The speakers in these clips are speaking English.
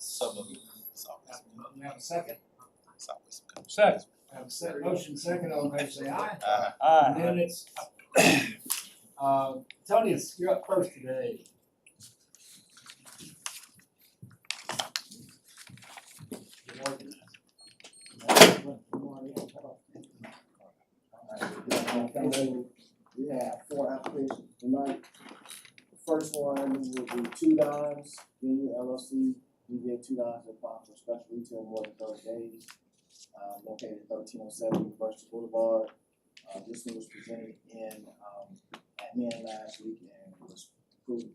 So moved. We have a second? Second. Have a motion second, all in favor say aye. Aye. Minutes. Tony, you're up first today. We have 4 applications tonight. The first one will be Two Dimes, Venue LLC. We get $2 to apply for special retail more than 30 days. Located at 1307 University Boulevard. This one was presented in admin last week and was approved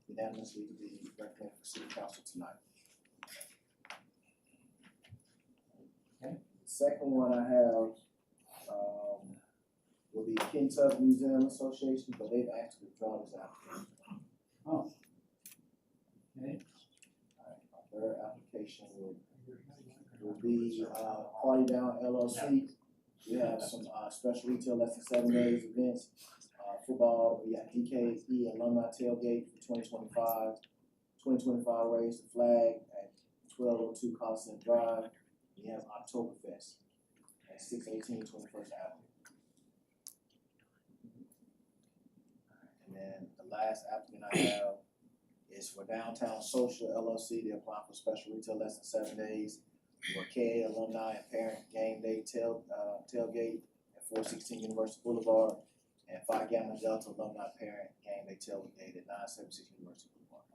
unanimously to be recommended for City Council tonight. Okay. The second one I have will be Kentucky Museum Association, but they've asked to withdraw this application. Oh. Okay. Our third application will be Party Down LLC. We have some special retail less than 7 days events. Football, we got DKE Alumni Tailgate for 2025. 2025 Raise the Flag at 1202 Coliseum Drive. We have Oktoberfest at 618 21st Avenue. And then the last applicant I have is for Downtown Social LLC. They apply for special retail less than 7 days. K Alumni and Parent Game Day tailgate at 416 University Boulevard, and Phi Gamma Delta Alumni Parent Game Day tailgate at 976 University Boulevard.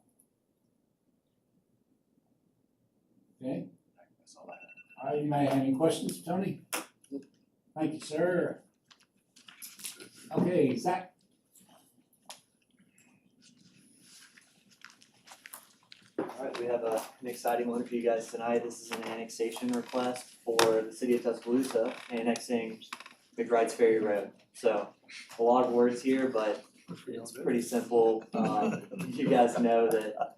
Okay. That's all I have. All right, you may have any questions, Tony? Thank you, sir. Okay, Zach. All right, we have an exciting one for you guys tonight. This is an annexation request for the city of Tuscaloosa, annexing McBride's Ferry Road. So a lot of words here, but it's pretty simple. You guys know that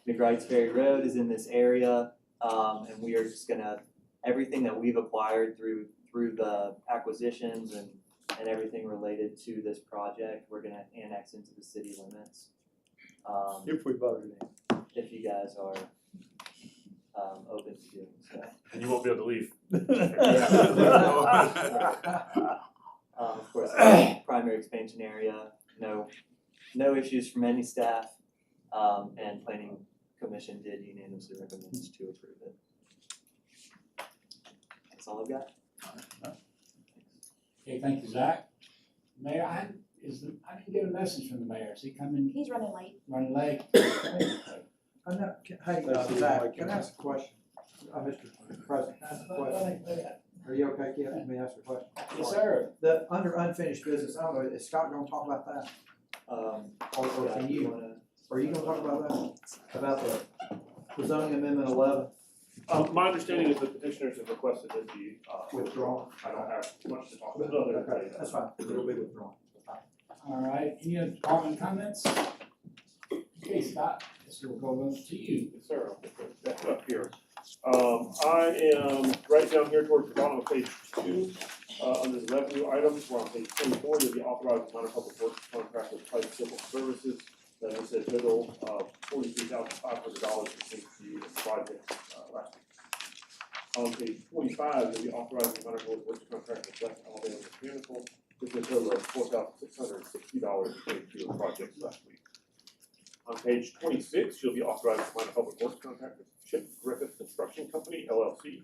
McBride's Ferry Road is in this area, and we are just gonna, everything that we've acquired through the acquisitions and everything related to this project, we're gonna annex into the city limits. If we voted in. If you guys are open to doing so. And you won't be able to leave. Of course, primary expansion area, no issues from any staff, and planning commission did unanimously recommend to approve it. That's all I've got. Okay, thank you, Zach. Mayor, I didn't get a message from the mayor. Is he coming, He's running late. running late? Hey, Zach, can I ask a question? Mr. President, can I ask a question? Are you okay, Keith? Let me ask a question. Yes, sir. The under unfinished business, I don't know, is Scott gonna talk about that? Or Yeah, can you you, wanna- are you gonna talk about that? About the zoning amendment 11 My understanding is the petitioners have requested it be withdrawn? I don't have much to talk about other Okay, than that's fine, it'll be withdrawn. All right, any other department comments? Okay, Scott, this will go over to you. Yes, sir. I'll put that up here. I am right down here towards the bottom of page 2, under the revenue items. We're on page 24. You'll be authorized minor public works contract with Price Civil Services. That is a total of $43,500 for the project last week. On page 25, you'll be authorized minor public works contract with West Alabama Mechanical. This is a total of $4,660 for the project last week. On page 26, you'll be authorized to sign a public works contract with Chip Griffith Construction Company, LLC.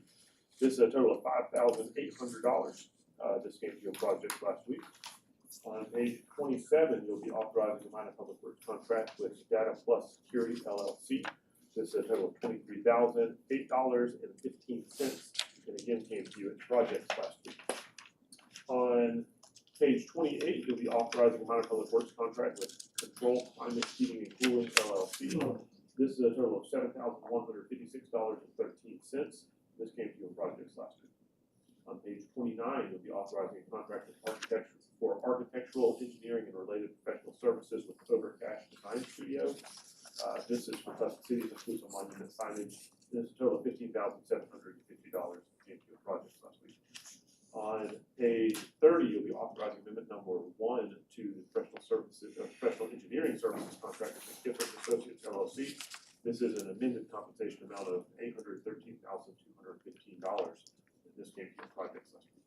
This is a total of $5,800. This came to your project last week. On page 27, you'll be authorized to sign a public works contract with Data Plus Security, LLC. This is a total of $23,008.15, and again came to you at projects last week. On page 28, you'll be authorizing a minor public works contract with Control Climate Heating and Cooling LLC. This is a total of $7,156.13. This came to your projects last week. On page 29, you'll be authorizing a contract for architectural, engineering, and related professional services with Overcash Design Studio. This is for Tuscaloosa City Tuscaloosa Monument signage. This is a total of $15,750 came to your projects last week. On page 30, you'll be authorizing amendment number 1 to the professional engineering services contract with Gifford Associates LLC. This is an amended compensation amount of $813,215. And this came from projects last week.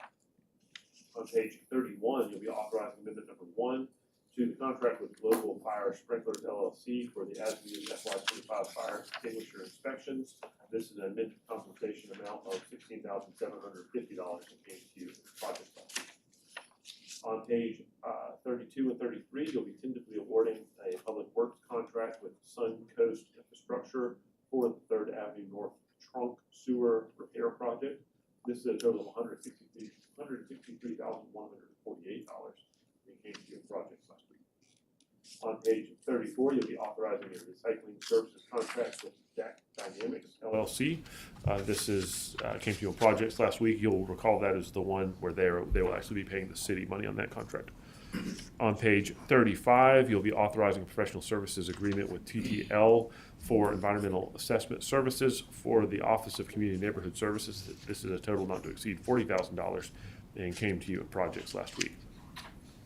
On page 31, you'll be authorizing amendment number 1 to the contract with Global Fire Sprinklers LLC for the as-needed FY25 fire extinguisher inspections. This is an amended compensation amount of $16,750 and came to you in project last week. On page 32 and 33, you'll be tentatively awarding a public works contract with Sun Coast Infrastructure for the 3rd Avenue North Trunk Sewer Repair Project. This is a total of $163,148 and came to you in projects last week. On page 34, you'll be authorizing a recycling services contract with DAC Dynamics LLC. This is came to you on projects last week. You'll recall that is the one where they will actually be paying the city money on that contract. On page 35, you'll be authorizing a professional services agreement with TTL for environmental assessment services for the Office of Community and Neighborhood Services. This is a total not to exceed $40,000 and came to you in projects last week.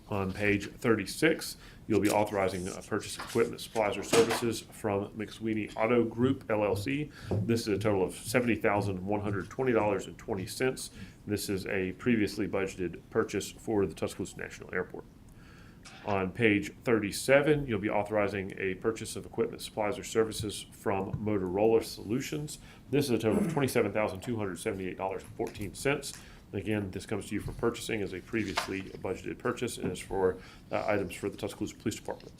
On page 36, you'll be authorizing a purchase of equipment, supplies, or services from McSweeney Auto Group LLC. This is a total of $70,120.20. This is a previously budgeted purchase for the Tuscaloosa National Airport. On page 37, you'll be authorizing a purchase of equipment, supplies, or services from Motorola Solutions. This is a total of $27,278.14. Again, this comes to you from purchasing as a previously budgeted purchase and is for items for the Tuscaloosa Police Department.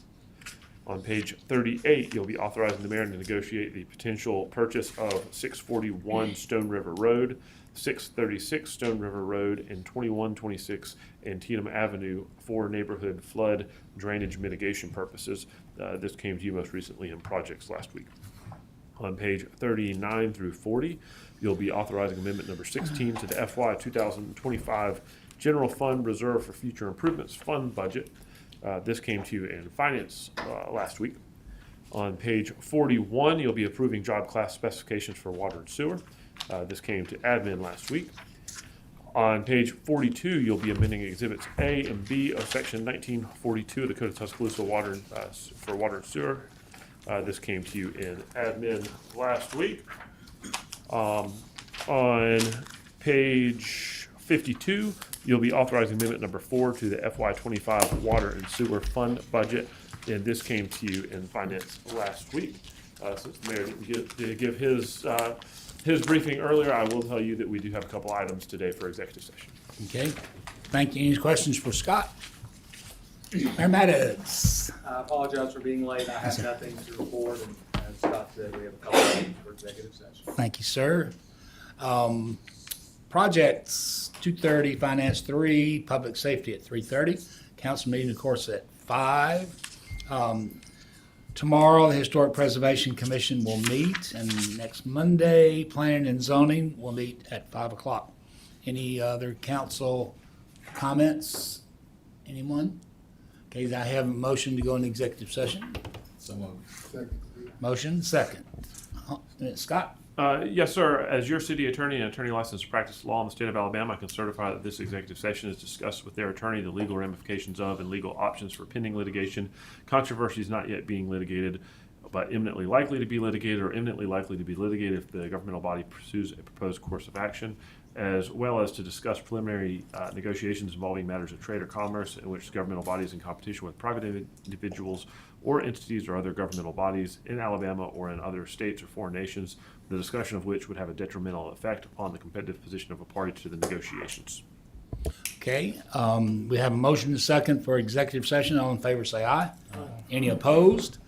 On page 38, you'll be authorizing the mayor to negotiate the potential purchase of 641 Stone River Road, 636 Stone River Road, and 2126 Antietam Avenue for neighborhood flood drainage mitigation purposes. This came to you most recently in projects last week. On page 39 through 40, you'll be authorizing amendment number 16 to the FY 2025 General Fund Reserve for Future Improvements Fund budget. This came to you in finance last week. On page 41, you'll be approving job class specifications for water and sewer. This came to admin last week. On page 42, you'll be amending exhibits A and B of section 1942 of the Code of Tuscaloosa for water and sewer. This came to you in admin last week. On page 52, you'll be authorizing amendment number 4 to the FY25 water and sewer fund budget, and this came to you in finance last week. Since the mayor didn't give his briefing earlier, I will tell you that we do have a couple items today for executive session. Okay, thank you. Any questions for Scott? Mayor Maddox. I apologize for being late. I have nothing to report, and as Scott said, we have a couple of things for executive session. Thank you, sir. Projects 2:30, Finance 3, Public Safety at 3:30. Council meeting, of course, at 5. Tomorrow, the Historic Preservation Commission will meet, and next Monday, Planning and Zoning will meet at 5 o'clock. Any other council comments? Anyone? Okay, I have a motion to go into executive session. Motion, second. Scott? Yes, sir. As your city attorney and attorney licensed to practice law in the state of Alabama, I can certify that this executive session is discussed with their attorney the legal ramifications of and legal options for pending litigation, controversies not yet being litigated, but imminently likely to be litigated or imminently likely to be litigated if the governmental body pursues a proposed course of action, as well as to discuss preliminary negotiations involving matters of trade or commerce in which the governmental body is in competition with private individuals or entities or other governmental bodies in Alabama or in other states or foreign nations, the discussion of which would have a detrimental effect upon the competitive position of a party to the negotiations. Okay, we have a motion and second for executive session. All in favor say aye. Any opposed?